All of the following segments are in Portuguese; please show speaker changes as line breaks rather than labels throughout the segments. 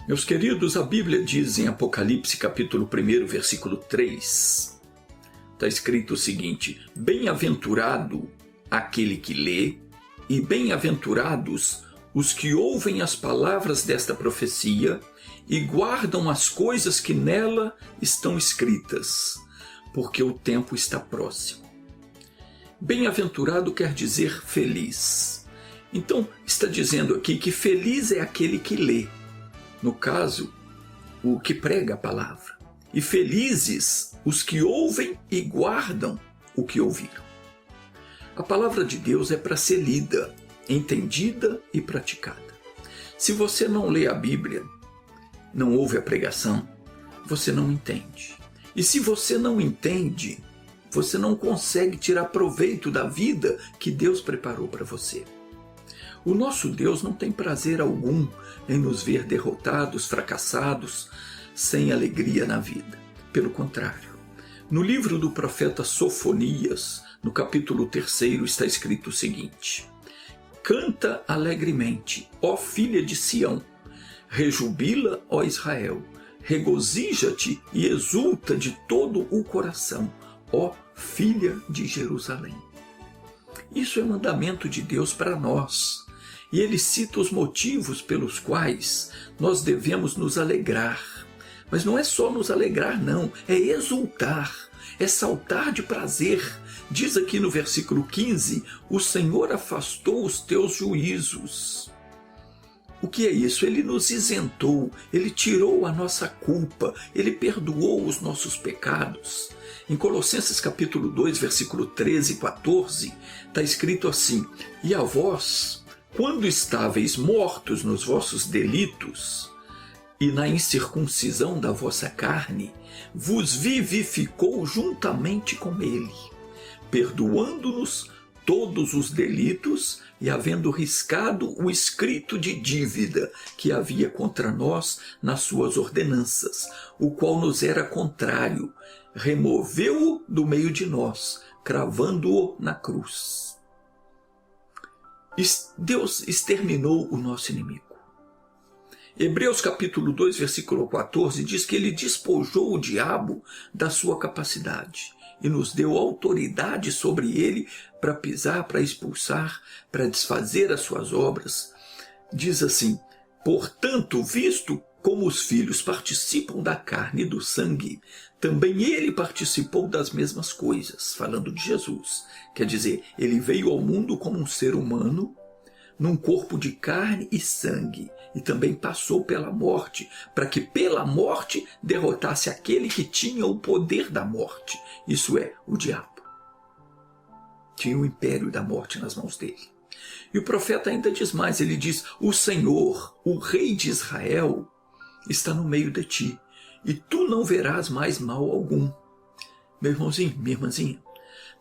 Meus queridos, a Bíblia diz em Apocalipse capítulo 1, versículo 3, está escrito o seguinte: bem-aventurado aquele que lê, e bem-aventurados os que ouvem as palavras desta profecia e guardam as coisas que nela estão escritas, porque o tempo está próximo. Bem-aventurado quer dizer feliz. Então, está dizendo aqui que feliz é aquele que lê. No caso, o que prega a palavra. E felizes os que ouvem e guardam o que ouviram. A palavra de Deus é para ser lida, entendida e praticada. Se você não lê a Bíblia, não ouve a pregação, você não entende. E se você não entende, você não consegue tirar proveito da vida que Deus preparou para você. O nosso Deus não tem prazer algum em nos ver derrotados, fracassados, sem alegria na vida. Pelo contrário, no livro do profeta Sofonias, no capítulo 3, está escrito o seguinte: canta alegremente, ó filha de Sião, rejubila, ó Israel, regozija-te e exulta de todo o coração, ó filha de Jerusalém. Isso é mandamento de Deus para nós. E ele cita os motivos pelos quais nós devemos nos alegrar. Mas não é só nos alegrar, não. É exultar, é saltar de prazer. Diz aqui no versículo 15, o Senhor afastou os teus juízos. O que é isso? Ele nos isentou, ele tirou a nossa culpa, ele perdoou os nossos pecados. Em Colossenses capítulo 2, versículo 13 e 14, está escrito assim: e a vós, quando estáveis mortos nos vossos delitos e na incircuncisão da vossa carne, vos vivificou juntamente com ele, perdoando-nos todos os delitos e havendo riscado o escrito de dívida que havia contra nós nas suas ordenanças, o qual nos era contrário, removeu-o do meio de nós, cravando-o na cruz. Deus exterminou o nosso inimigo. Hebreus capítulo 2, versículo 14 diz que ele despojou o diabo da sua capacidade e nos deu autoridade sobre ele para pisar, para expulsar, para desfazer as suas obras. Diz assim: portanto, visto como os filhos participam da carne e do sangue, também ele participou das mesmas coisas, falando de Jesus. Quer dizer, ele veio ao mundo como um ser humano, num corpo de carne e sangue, e também passou pela morte, para que pela morte derrotasse aquele que tinha o poder da morte, isso é, o diabo. Tinha o império da morte nas mãos dele. E o profeta ainda diz mais, ele diz: o Senhor, o Rei de Israel, está no meio de ti, e tu não verás mais mal algum. Meu irmãozinho, minha irmãzinha,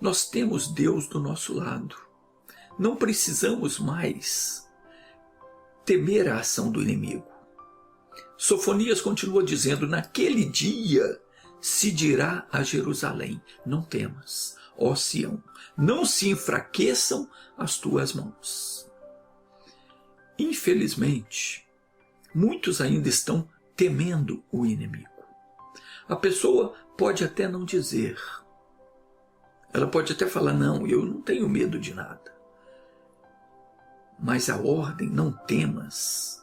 nós temos Deus do nosso lado. Não precisamos mais temer a ação do inimigo. Sofonias continua dizendo: naquele dia se dirá a Jerusalém: não temas, ó Sião, não se enfraqueçam as tuas mãos. Infelizmente, muitos ainda estão temendo o inimigo. A pessoa pode até não dizer, ela pode até falar: não, eu não tenho medo de nada. Mas a ordem não temas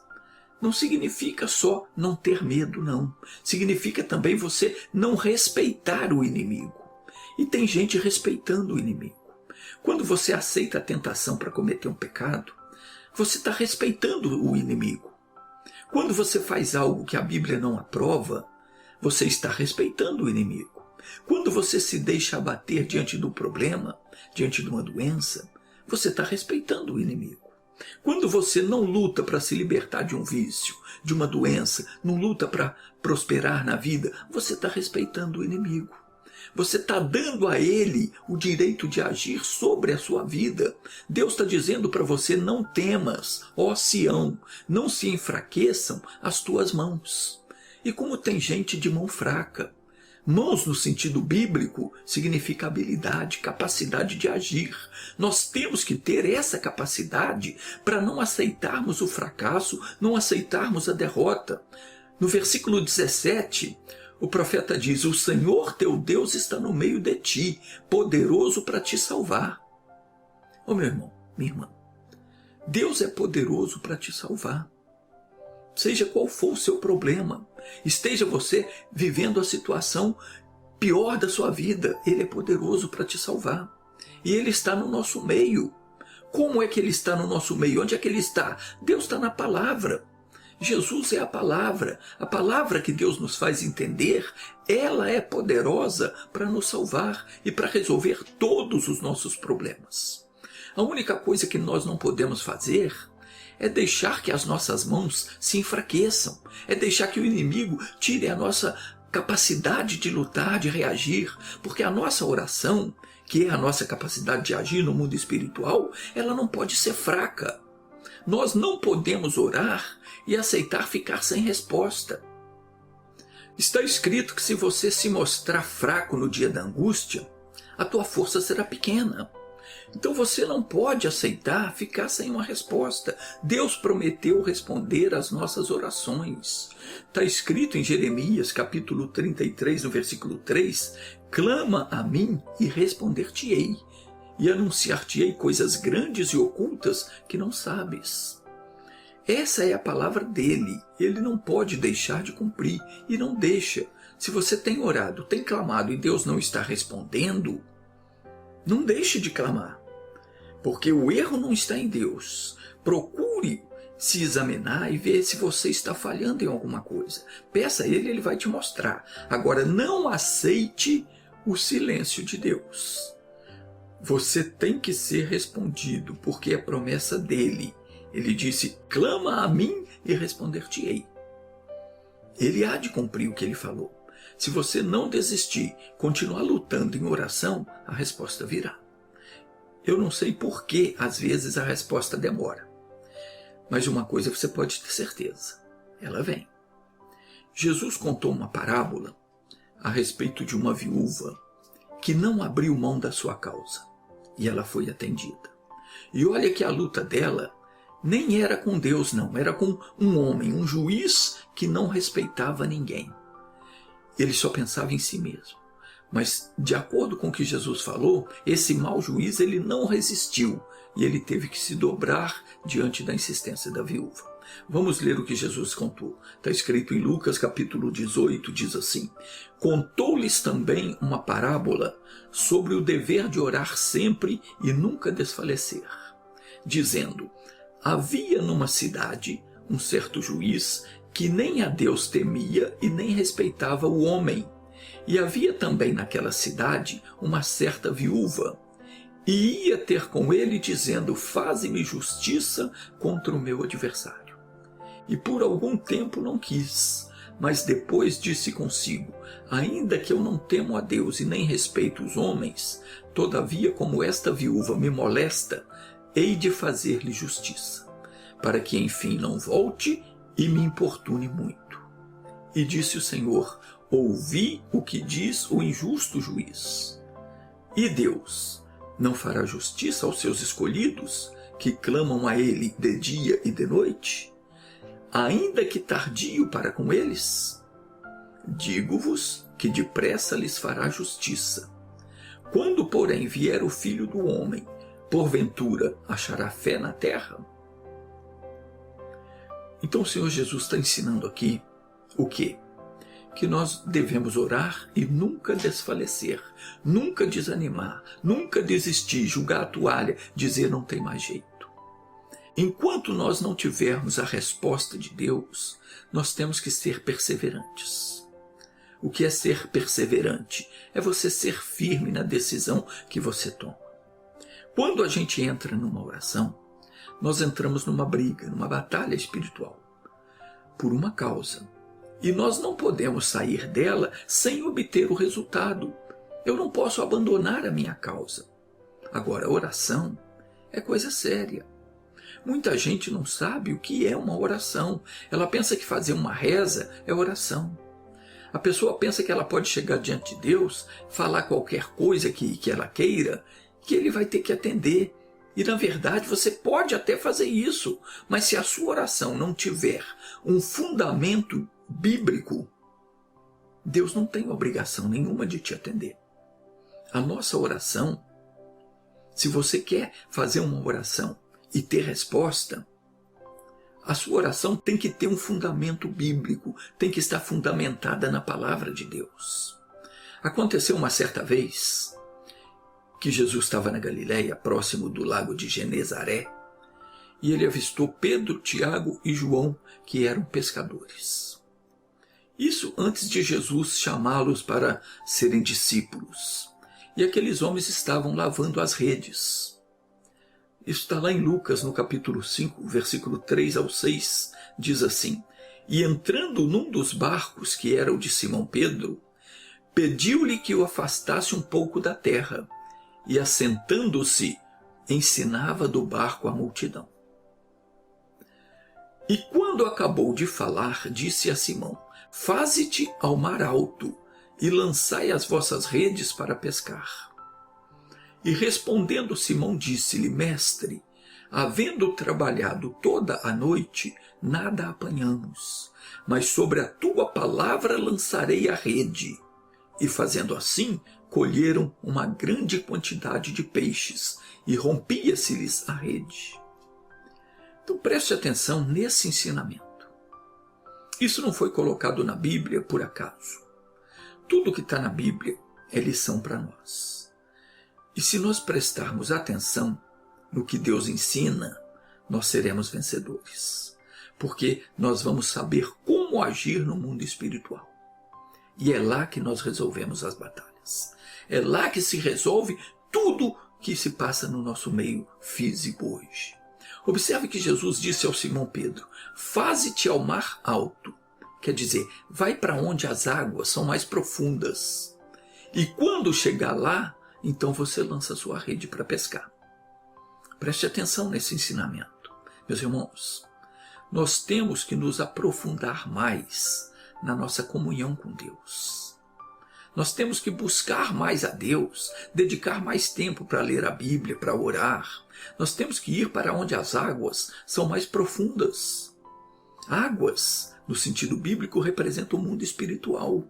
não significa só não ter medo, não. Significa também você não respeitar o inimigo. E tem gente respeitando o inimigo. Quando você aceita a tentação para cometer um pecado, você está respeitando o inimigo. Quando você faz algo que a Bíblia não aprova, você está respeitando o inimigo. Quando você se deixa abater diante do problema, diante de uma doença, você está respeitando o inimigo. Quando você não luta para se libertar de um vício, de uma doença, não luta para prosperar na vida, você está respeitando o inimigo. Você está dando a ele o direito de agir sobre a sua vida. Deus está dizendo para você: não temas, ó Sião, não se enfraqueçam as tuas mãos. E como tem gente de mão fraca, Mãos, no sentido bíblico, significa habilidade, capacidade de agir. Nós temos que ter essa capacidade para não aceitarmos o fracasso, não aceitarmos a derrota. No versículo 17, o profeta diz: o Senhor teu Deus está no meio de ti, poderoso para te salvar. Ô meu irmão, minha irmã, Deus é poderoso para te salvar. Seja qual for o seu problema, esteja você vivendo a situação pior da sua vida, Ele é poderoso para te salvar. E Ele está no nosso meio. Como é que Ele está no nosso meio? Onde é que Ele está? Deus está na palavra. Jesus é a palavra que Deus nos faz entender, ela é poderosa para nos salvar e para resolver todos os nossos problemas. A única coisa que nós não podemos fazer é deixar que as nossas mãos se enfraqueçam, é deixar que o inimigo tire a nossa capacidade de lutar, de reagir, porque a nossa oração, que é a nossa capacidade de agir no mundo espiritual, ela não pode ser fraca. Nós não podemos orar e aceitar ficar sem resposta. Está escrito que se você se mostrar fraco no dia da angústia, a tua força será pequena. Então você não pode aceitar ficar sem uma resposta. Deus prometeu responder às nossas orações. Está escrito em Jeremias, capítulo 33, no versículo 3, clama a mim e responder-te-ei, e anunciar-te-ei coisas grandes e ocultas que não sabes. Essa é a palavra dele. Ele não pode deixar de cumprir, e não deixa. Se você tem orado, tem clamado e Deus não está respondendo, não deixe de clamar, porque o erro não está em Deus. Procure se examinar e ver se você está falhando em alguma coisa. Peça a Ele, Ele vai te mostrar. Agora, não aceite o silêncio de Deus. Você tem que ser respondido, porque é promessa dele. Ele disse: clama a mim e responder-te-ei. Ele há de cumprir o que ele falou. Se você não desistir, continuar lutando em oração, a resposta virá. Eu não sei por que às vezes a resposta demora, mas uma coisa você pode ter certeza: ela vem. Jesus contou uma parábola a respeito de uma viúva que não abriu mão da sua causa, e ela foi atendida. E olha que a luta dela nem era com Deus, não, era com um homem, um juiz que não respeitava ninguém. Ele só pensava em si mesmo. Mas, de acordo com o que Jesus falou, esse mau juiz ele não resistiu e ele teve que se dobrar diante da insistência da viúva. Vamos ler o que Jesus contou. Está escrito em Lucas capítulo 18, diz assim: contou-lhes também uma parábola sobre o dever de orar sempre e nunca desfalecer, dizendo: havia numa cidade um certo juiz que nem a Deus temia e nem respeitava o homem. E havia também naquela cidade uma certa viúva, e ia ter com ele dizendo: faze-me justiça contra o meu adversário. E por algum tempo não quis, mas depois disse consigo: ainda que eu não temo a Deus e nem respeito os homens, todavia como esta viúva me molesta, hei de fazer-lhe justiça, para que enfim não volte e me importune muito. E disse o Senhor: ouvi o que diz o injusto juiz. E Deus não fará justiça aos seus escolhidos, que clamam a ele de dia e de noite, ainda que tardio para com eles? Digo-vos que depressa lhes fará justiça. Quando, porém, vier o Filho do Homem, porventura achará fé na terra? Então o Senhor Jesus está ensinando aqui o quê? Que nós devemos orar e nunca desfalecer, nunca desanimar, nunca desistir, jogar a toalha, dizer não tem mais jeito. Enquanto nós não tivermos a resposta de Deus, nós temos que ser perseverantes. O que é ser perseverante? É você ser firme na decisão que você toma. Quando a gente entra numa oração, nós entramos numa briga, numa batalha espiritual, por uma causa. E nós não podemos sair dela sem obter o resultado. Eu não posso abandonar a minha causa. Agora, oração é coisa séria. Muita gente não sabe o que é uma oração. Ela pensa que fazer uma reza é oração. A pessoa pensa que ela pode chegar diante de Deus, falar qualquer coisa que ela queira, que ele vai ter que atender. E na verdade você pode até fazer isso, mas se a sua oração não tiver um fundamento bíblico, Deus não tem obrigação nenhuma de te atender. A nossa oração, se você quer fazer uma oração e ter resposta, a sua oração tem que ter um fundamento bíblico, tem que estar fundamentada na palavra de Deus. Aconteceu uma certa vez que Jesus estava na Galileia, próximo do lago de Genezaré, e ele avistou Pedro, Tiago e João, que eram pescadores. Isso antes de Jesus chamá-los para serem discípulos. E aqueles homens estavam lavando as redes. Isso está lá em Lucas, no capítulo 5, versículo 3 ao 6, diz assim: E entrando num dos barcos, que era o de Simão Pedro, pediu-lhe que o afastasse um pouco da terra, e assentando-se, ensinava do barco a multidão. E quando acabou de falar, disse a Simão: Faze-te ao mar alto, e lançai as vossas redes para pescar. E respondendo Simão disse-lhe: Mestre, havendo trabalhado toda a noite, nada apanhamos, mas sobre a tua palavra lançarei a rede. E fazendo assim, colheram uma grande quantidade de peixes, e rompia-se-lhes a rede. Então preste atenção nesse ensinamento. Isso não foi colocado na Bíblia por acaso. Tudo que está na Bíblia é lição para nós. E se nós prestarmos atenção no que Deus ensina, nós seremos vencedores. Porque nós vamos saber como agir no mundo espiritual. E é lá que nós resolvemos as batalhas. É lá que se resolve tudo que se passa no nosso meio físico hoje. Observe que Jesus disse ao Simão Pedro: Faze-te ao mar alto. Quer dizer, vai para onde as águas são mais profundas. E quando chegar lá, então você lança a sua rede para pescar. Preste atenção nesse ensinamento. Meus irmãos, nós temos que nos aprofundar mais na nossa comunhão com Deus. Nós temos que buscar mais a Deus, dedicar mais tempo para ler a Bíblia, para orar. Nós temos que ir para onde as águas são mais profundas. Águas, no sentido bíblico, representam o mundo espiritual.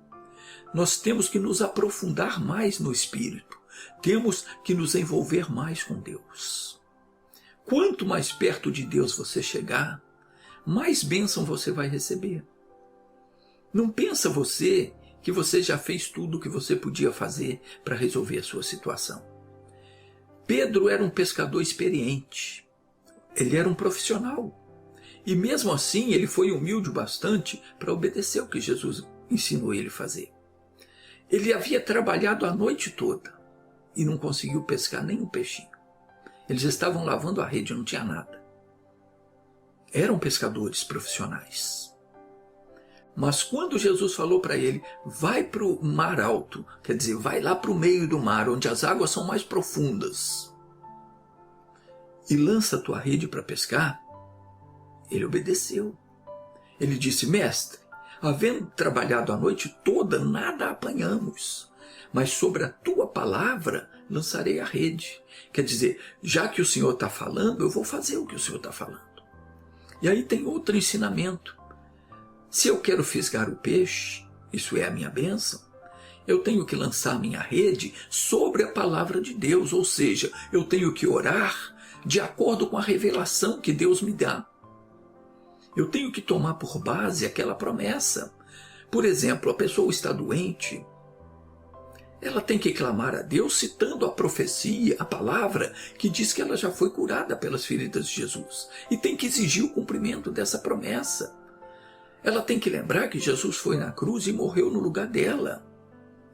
Nós temos que nos aprofundar mais no Espírito. Temos que nos envolver mais com Deus. Quanto mais perto de Deus você chegar, mais bênção você vai receber. Não pensa você que você já fez tudo o que você podia fazer para resolver a sua situação. Pedro era um pescador experiente. Ele era um profissional. E mesmo assim ele foi humilde bastante para obedecer o que Jesus ensinou ele a fazer. Ele havia trabalhado a noite toda e não conseguiu pescar nem um peixinho. Eles estavam lavando a rede, não tinha nada. Eram pescadores profissionais. Mas quando Jesus falou para ele: vai para o mar alto, quer dizer, vai lá para o meio do mar, onde as águas são mais profundas, e lança a tua rede para pescar, ele obedeceu. Ele disse: Mestre, havendo trabalhado a noite toda, nada apanhamos, mas sobre a tua palavra lançarei a rede. Quer dizer, já que o Senhor está falando, eu vou fazer o que o Senhor está falando. E aí tem outro ensinamento. Se eu quero fisgar o peixe, isso é a minha bênção, eu tenho que lançar minha rede sobre a palavra de Deus, ou seja, eu tenho que orar de acordo com a revelação que Deus me dá. Eu tenho que tomar por base aquela promessa. Por exemplo, a pessoa está doente, ela tem que clamar a Deus citando a profecia, a palavra, que diz que ela já foi curada pelas feridas de Jesus. E tem que exigir o cumprimento dessa promessa. Ela tem que lembrar que Jesus foi na cruz e morreu no lugar dela.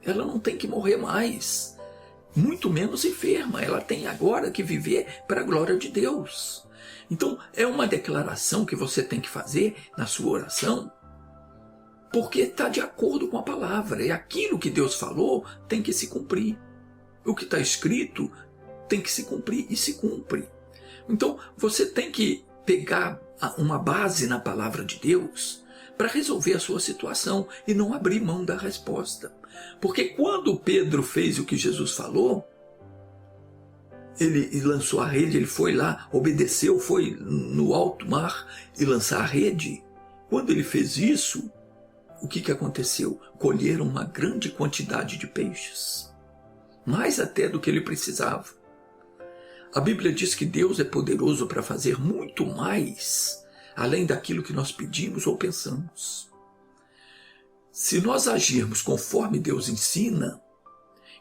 Ela não tem que morrer mais, muito menos enferma. Ela tem agora que viver para a glória de Deus. Então, é uma declaração que você tem que fazer na sua oração, porque está de acordo com a palavra. É aquilo que Deus falou tem que se cumprir. O que está escrito tem que se cumprir e se cumpre. Então, você tem que pegar uma base na palavra de Deus para resolver a sua situação e não abrir mão da resposta. Porque quando Pedro fez o que Jesus falou, ele lançou a rede, ele foi lá, obedeceu, foi no alto mar e lançar a rede. Quando ele fez isso, o que aconteceu? Colheram uma grande quantidade de peixes, mais até do que ele precisava. A Bíblia diz que Deus é poderoso para fazer muito mais, além daquilo que nós pedimos ou pensamos. Se nós agirmos conforme Deus ensina,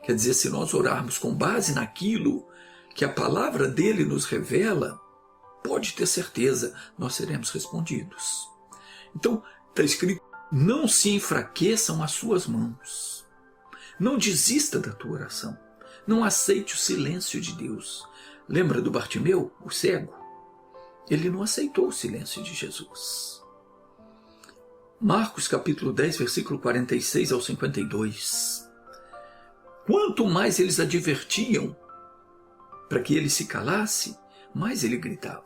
quer dizer, se nós orarmos com base naquilo que a palavra dele nos revela, pode ter certeza, nós seremos respondidos. Então, está escrito, não se enfraqueçam as suas mãos. Não desista da tua oração. Não aceite o silêncio de Deus. Lembra do Bartimeu, o cego? Ele não aceitou o silêncio de Jesus. Marcos capítulo 10, versículo 46 ao 52. Quanto mais eles advertiam para que ele se calasse, mais ele gritava: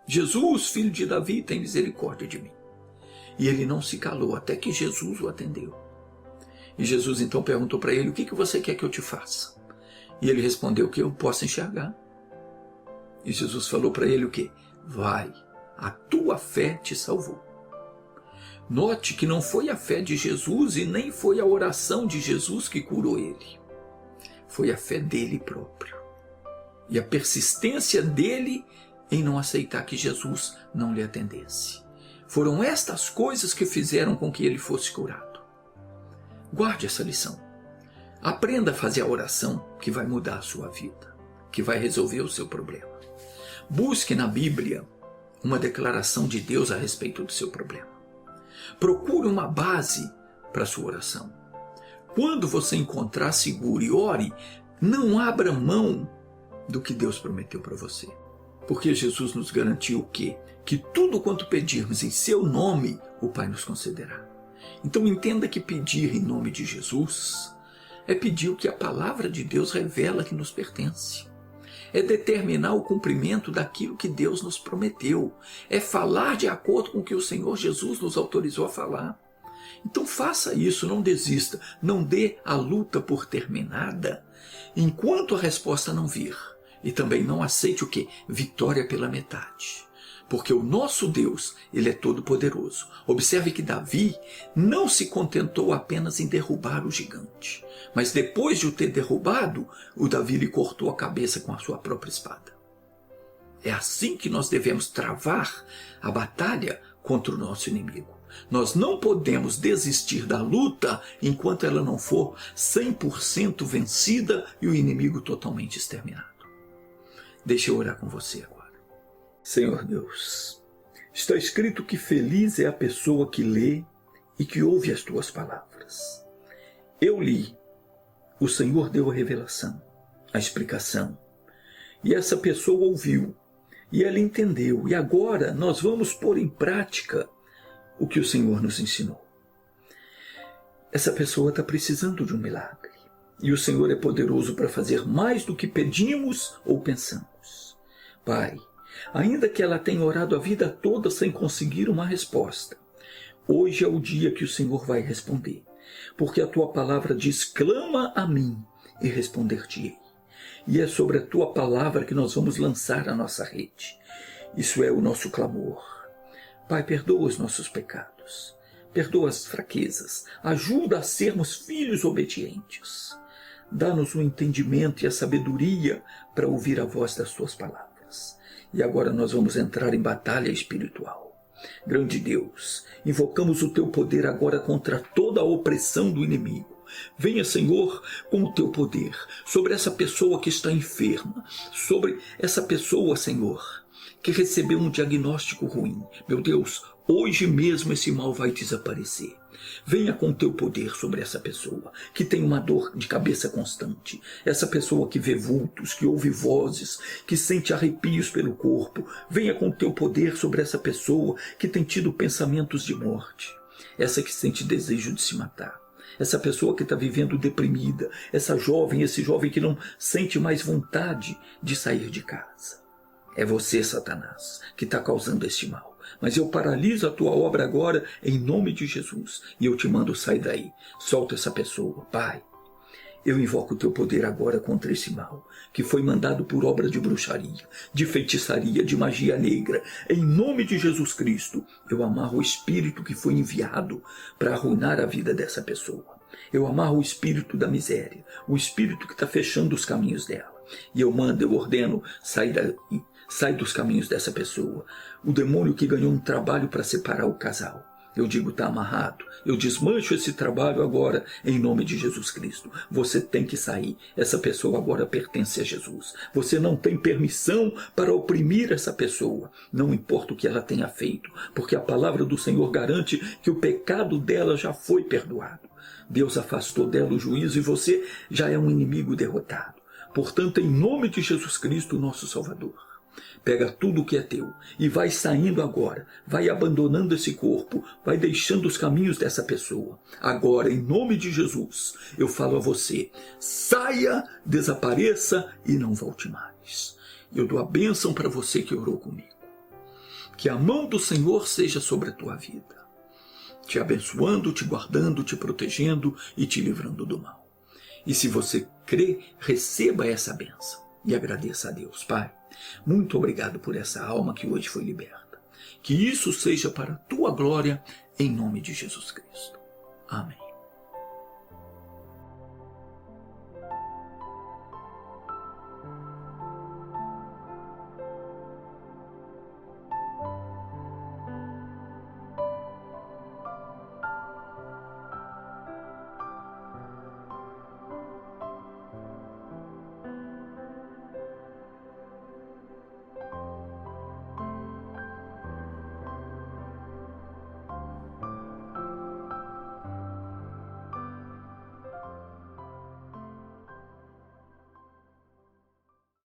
Jesus, filho de Davi, tem misericórdia de mim. E ele não se calou até que Jesus o atendeu. E Jesus então perguntou para ele: o que você quer que eu te faça? E ele respondeu: que eu possa enxergar. E Jesus falou para ele o quê? Vai, a tua fé te salvou. Note que não foi a fé de Jesus e nem foi a oração de Jesus que curou ele. Foi a fé dele próprio. E a persistência dele em não aceitar que Jesus não lhe atendesse. Foram estas coisas que fizeram com que ele fosse curado. Guarde essa lição. Aprenda a fazer a oração que vai mudar a sua vida, que vai resolver o seu problema. Busque na Bíblia uma declaração de Deus a respeito do seu problema. Procure uma base para a sua oração. Quando você encontrar, segure e ore, não abra mão do que Deus prometeu para você. Porque Jesus nos garantiu o quê? Que tudo quanto pedirmos em seu nome, o Pai nos concederá. Então entenda que pedir em nome de Jesus é pedir o que a palavra de Deus revela que nos pertence. É determinar o cumprimento daquilo que Deus nos prometeu. É falar de acordo com o que o Senhor Jesus nos autorizou a falar. Então faça isso, não desista. Não dê a luta por terminada enquanto a resposta não vir. E também não aceite o quê? Vitória pela metade. Porque o nosso Deus, ele é todo poderoso. Observe que Davi não se contentou apenas em derrubar o gigante. Mas depois de o ter derrubado, o Davi lhe cortou a cabeça com a sua própria espada. É assim que nós devemos travar a batalha contra o nosso inimigo. Nós não podemos desistir da luta enquanto ela não for 100% vencida e o inimigo totalmente exterminado. Deixa eu orar com você agora. Senhor Deus, está escrito que feliz é a pessoa que lê e que ouve as tuas palavras. Eu li, o Senhor deu a revelação, a explicação, e essa pessoa ouviu, e ela entendeu, e agora nós vamos pôr em prática o que o Senhor nos ensinou. Essa pessoa está precisando de um milagre, e o Senhor é poderoso para fazer mais do que pedimos ou pensamos. Pai, ainda que ela tenha orado a vida toda sem conseguir uma resposta, hoje é o dia que o Senhor vai responder, porque a tua palavra diz: clama a mim e responder-te-ei. E é sobre a tua palavra que nós vamos lançar a nossa rede. Isso é o nosso clamor. Pai, perdoa os nossos pecados, perdoa as fraquezas, ajuda a sermos filhos obedientes. Dá-nos o entendimento e a sabedoria para ouvir a voz das tuas palavras. E agora nós vamos entrar em batalha espiritual. Grande Deus, invocamos o teu poder agora contra toda a opressão do inimigo. Venha, Senhor, com o teu poder sobre essa pessoa que está enferma, sobre essa pessoa, Senhor, que recebeu um diagnóstico ruim. Meu Deus, hoje mesmo esse mal vai desaparecer. Venha com o teu poder sobre essa pessoa que tem uma dor de cabeça constante, essa pessoa que vê vultos, que ouve vozes, que sente arrepios pelo corpo. Venha com o teu poder sobre essa pessoa que tem tido pensamentos de morte, essa que sente desejo de se matar, essa pessoa que está vivendo deprimida, essa jovem, esse jovem que não sente mais vontade de sair de casa. É você, Satanás, que está causando este mal. mas eu paraliso a tua obra agora em nome de Jesus. E eu te mando, sai daí, solta essa pessoa, Pai. Eu invoco o teu poder agora contra esse mal, que foi mandado por obra de bruxaria, de feitiçaria, de magia negra. Em nome de Jesus Cristo, eu amarro o espírito que foi enviado para arruinar a vida dessa pessoa. Eu amarro o espírito da miséria, o espírito que está fechando os caminhos dela. E eu ordeno, sai dos caminhos dessa pessoa. O demônio que ganhou um trabalho para separar o casal. Eu digo, está amarrado. Eu desmancho esse trabalho agora, em nome de Jesus Cristo. Você tem que sair. Essa pessoa agora pertence a Jesus. Você não tem permissão para oprimir essa pessoa. Não importa o que ela tenha feito, porque a palavra do Senhor garante que o pecado dela já foi perdoado. Deus afastou dela o juízo e você já é um inimigo derrotado. Portanto, em nome de Jesus Cristo, nosso Salvador, pega tudo o que é teu e vai saindo agora, vai abandonando esse corpo, vai deixando os caminhos dessa pessoa. Agora, em nome de Jesus, eu falo a você, saia, desapareça e não volte mais. Eu dou a bênção para você que orou comigo. Que a mão do Senhor seja sobre a tua vida, te abençoando, te guardando, te protegendo e te livrando do mal. E se você crê, receba essa bênção e agradeça a Deus. Pai, muito obrigado por essa alma que hoje foi liberta. Que isso seja para a tua glória, em nome de Jesus Cristo. Amém.